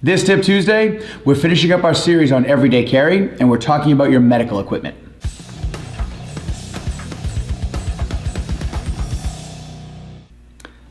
This Tip Tuesday, we're finishing up our series on everyday carry, and we're talking about your medical equipment.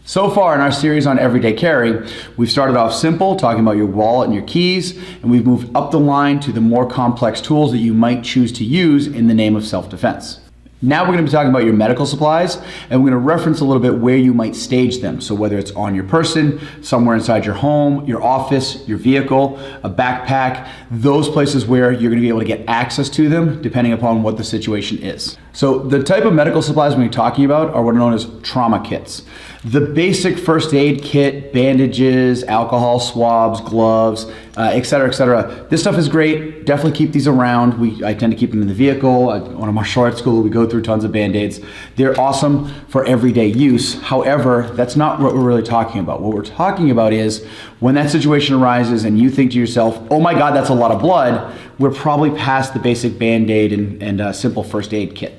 So far in our series on everyday carry, we've started off simple, talking about your wallet and your keys, and we've moved up the line to the more complex tools that you might choose to use in the name of self-defense. Now we're going to be talking about your medical supplies, and we're going to reference a little bit where you might stage them. So whether it's on your person, somewhere inside your home, your office, your vehicle, a backpack, those places where you're going to be able to get access to them depending upon what the situation is. So the type of medical supplies we're going to be talking about are what are known as trauma kits. The basic first aid kit, bandages, alcohol swabs, gloves, etc., etc. This stuff is great. Definitely keep these around. I tend to keep them in the vehicle. When I'm martial arts school, we go through tons of Band-Aids. They're awesome for everyday use. However, that's not what we're really talking about. What we're talking about is when that situation arises and you think to yourself, oh my God, that's a lot of blood, we're probably past the basic Band-Aid and simple first aid kit.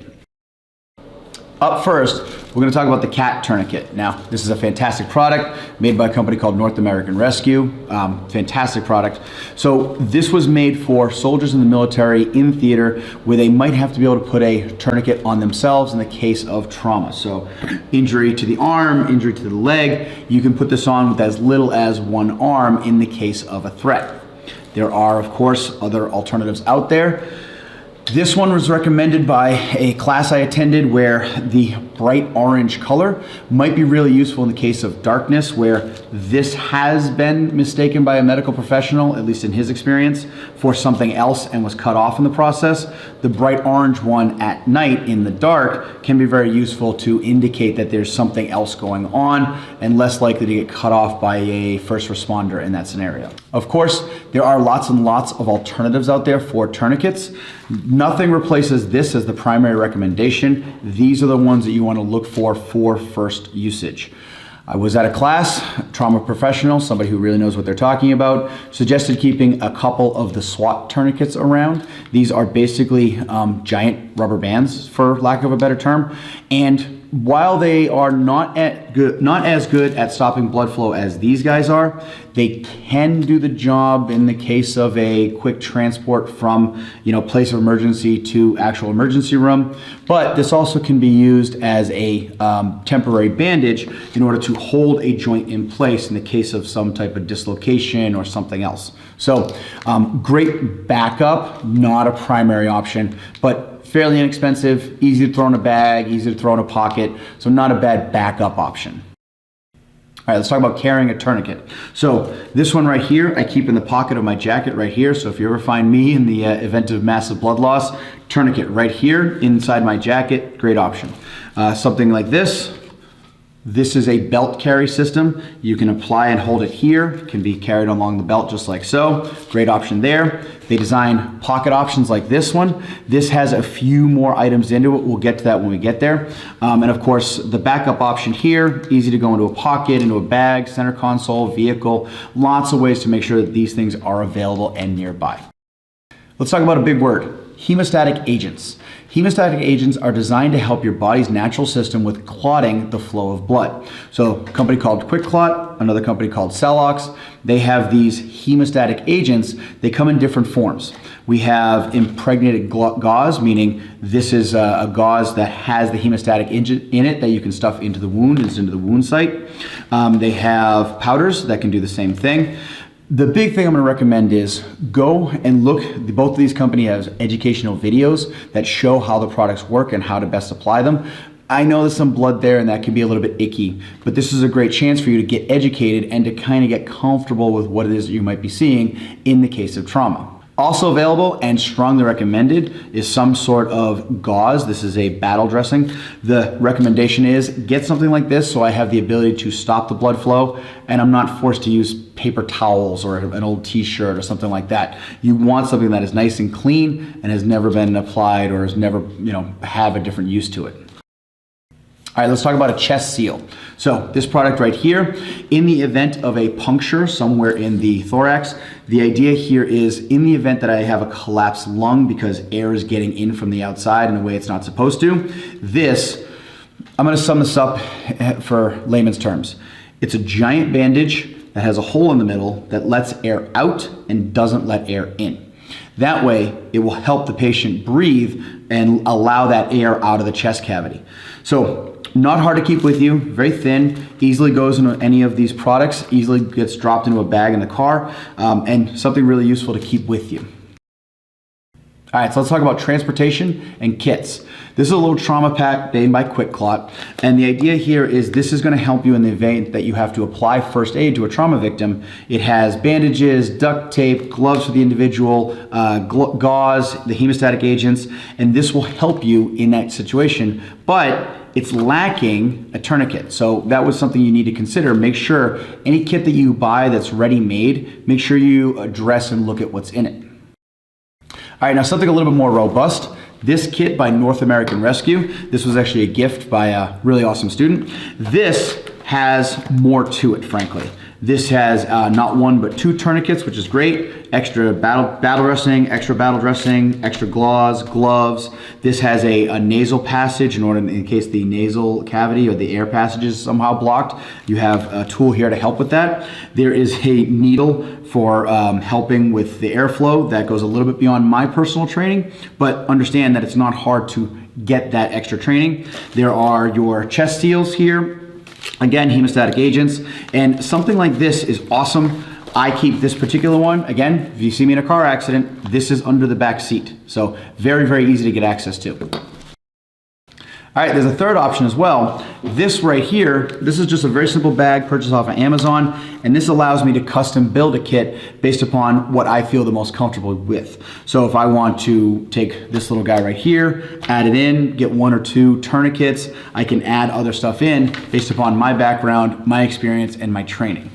Up first, we're going to talk about the CAT tourniquet. Now, this is a fantastic product made by a company called North American Rescue. Fantastic product. So this was made for soldiers in the military in theater where they might have to be able to put a tourniquet on themselves in the case of trauma. So injury to the arm, injury to the leg, you can put this on with as little as one arm in the case of a threat. There are, of course, other alternatives out there. This one was recommended by a class I attended where the bright orange color might be really useful in the case of darkness, where this has been mistaken by a medical professional, at least in his experience, for something else and was cut off in the process. The bright orange one at night in the dark can be very useful to indicate that there's something else going on and less likely to get cut off by a first responder in that scenario. Of course, there are lots and lots of alternatives out there for tourniquets. Nothing replaces this as the primary recommendation. These are the ones that you want to look for first usage. I was at a class, trauma professional, somebody who really knows what they're talking about, suggested keeping a couple of the SWAT tourniquets around. These are basically giant rubber bands, for lack of a better term, and while they are not as good at stopping blood flow as these guys are, they can do the job in the case of a quick transport from, place of emergency to actual emergency room. But this also can be used as a temporary bandage in order to hold a joint in place in the case of some type of dislocation or something else. So great backup, not a primary option, but fairly inexpensive, easy to throw in a bag, easy to throw in a pocket, so not a bad backup option. All right, let's talk about carrying a tourniquet. So this one right here, I keep in the pocket of my jacket right here, so if you ever find me in the event of massive blood loss, tourniquet right here inside my jacket, great option. Something like this. This is a belt carry system. You can apply and hold it here. It can be carried along the belt just like so. Great option there. They design pocket options like this one. This has a few more items into it. We'll get to that when we get there. And of course, the backup option here, easy to go into a pocket, into a bag, center console, vehicle. Lots of ways to make sure that these things are available and nearby. Let's talk about a big word, hemostatic agents. Hemostatic agents are designed to help your body's natural system with clotting the flow of blood. So a company called QuickClot, another company called Cellox, they have these hemostatic agents. They come in different forms. We have impregnated gauze, meaning this is a gauze that has the hemostatic agent in it that you can stuff into the wound, into the wound site. They have powders that can do the same thing. The big thing I'm going to recommend is go and look. Both of these companies have educational videos that show how the products work and how to best apply them. I know there's some blood there and that can be a little bit icky, but this is a great chance for you to get educated and to kind of get comfortable with what it is that you might be seeing in the case of trauma. Also available and strongly recommended is some sort of gauze. This is a battle dressing. The recommendation is get something like this so I have the ability to stop the blood flow and I'm not forced to use paper towels or an old t-shirt or something like that. You want something that is nice and clean and has never been applied or has never, have a different use to it. All right, let's talk about a chest seal. So this product right here, in the event of a puncture somewhere in the thorax, the idea here is in the event that I have a collapsed lung because air is getting in from the outside in a way it's not supposed to, I'm gonna sum this up for layman's terms. It's a giant bandage that has a hole in the middle that lets air out and doesn't let air in. That way, it will help the patient breathe and allow that air out of the chest cavity. So, not hard to keep with you, very thin, easily goes into any of these products, easily gets dropped into a bag in the car, and something really useful to keep with you. All right, so let's talk about transportation and kits. This is a little trauma pack made by QuickClot, and the idea here is this is going to help you in the event that you have to apply first aid to a trauma victim. It has bandages, duct tape, gloves for the individual, gauze, the hemostatic agents, and this will help you in that situation, but it's lacking a tourniquet. So that was something you need to consider. Make sure any kit that you buy that's ready-made, make sure you address and look at what's in it. All right, now something a little bit more robust. This kit by North American Rescue, this was actually a gift by a really awesome student. This has more to it, frankly. This has not one but two tourniquets, which is great. Extra battle dressing, extra battle dressing, extra gloves. This has a nasal passage in case the nasal cavity or the air passage is somehow blocked. You have a tool here to help with that. There is a needle for helping with the airflow that goes a little bit beyond my personal training, but understand that it's not hard to get that extra training. There are your chest seals here. Again, hemostatic agents, and something like this is awesome. I keep this particular one. Again, if you see me in a car accident, this is under the back seat. So very, very easy to get access to. All right, there's a third option as well. This right here, this is just a very simple bag purchased off of Amazon, and this allows me to custom build a kit based upon what I feel the most comfortable with. So if I want to take this little guy right here, add it in, get one or two tourniquets, I can add other stuff in based upon my background, my experience, and my training.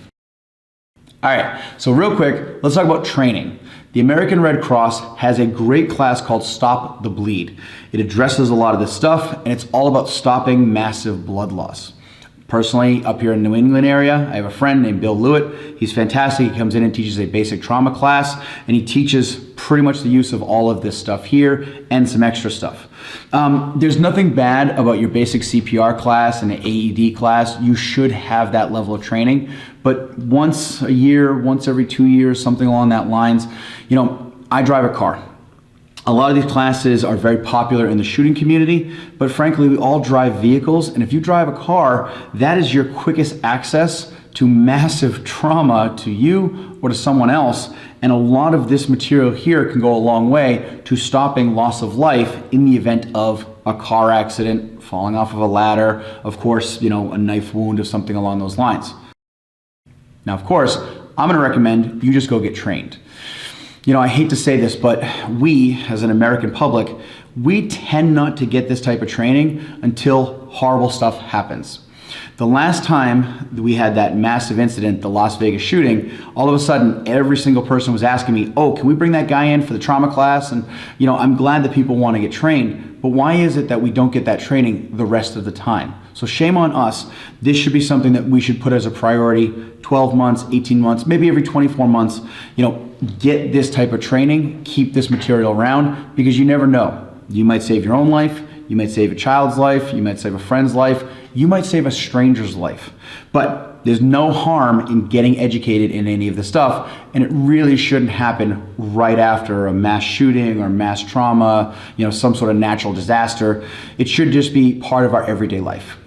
All right, so real quick, let's talk about training. The American Red Cross has a great class called Stop the Bleed. It addresses a lot of this stuff, and it's all about stopping massive blood loss. Personally, up here in the New England area, I have a friend named Bill Lewitt. He's fantastic. He comes in and teaches a basic trauma class, and he teaches pretty much the use of all of this stuff here and some extra stuff. There's nothing bad about your basic CPR class and an AED class. You should have that level of training, but once a year, once every 2 years, something along that lines. You know, I drive a car. A lot of these classes are very popular in the shooting community, but frankly, we all drive vehicles, and if you drive a car, that is your quickest access to massive trauma to you or to someone else, and a lot of this material here can go a long way to stopping loss of life in the event of a car accident, falling off of a ladder, of course, you know, a knife wound or something along those lines. Now, of course, I'm gonna recommend you just go get trained. You know, I hate to say this, but we, as an American public, we tend not to get this type of training until horrible stuff happens. The last time we had that massive incident, the Las Vegas shooting, all of a sudden, every single person was asking me, oh, can we bring that guy in for the trauma class? And, you know, I'm glad that people want to get trained, but why is it that we don't get that training the rest of the time? So shame on us. This should be something that we should put as a priority, 12 months, 18 months, maybe every 24 months, you know, get this type of training, keep this material around, because you never know. You might save your own life, you might save a child's life, you might save a friend's life, you might save a stranger's life. But there's no harm in getting educated in any of this stuff, and it really shouldn't happen right after a mass shooting or mass trauma, you know, some sort of natural disaster. It should just be part of our everyday life.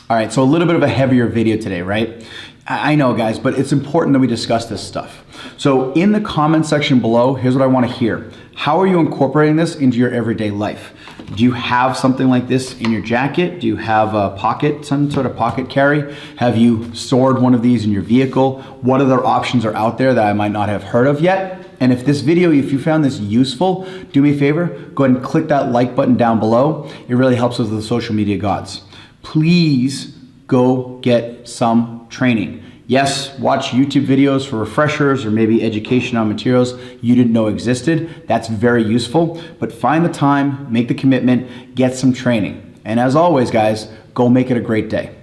All right, so a little bit of a heavier video today, right? I know, guys, but it's important that we discuss this stuff. So in the comment section below, here's what I want to hear. How are you incorporating this into your everyday life? Do you have something like this in your jacket? Do you have a pocket, some sort of pocket carry? Have you stored one of these in your vehicle? What other options are out there that I might not have heard of yet? And if this video, if you found this useful, do me a favor, go ahead and click that like button down below. It really helps us with the social media gods. Please go get some training. Yes, watch YouTube videos for refreshers or maybe education on materials you didn't know existed. That's very useful, but find the time, make the commitment, get some training. And as always, guys, go make it a great day.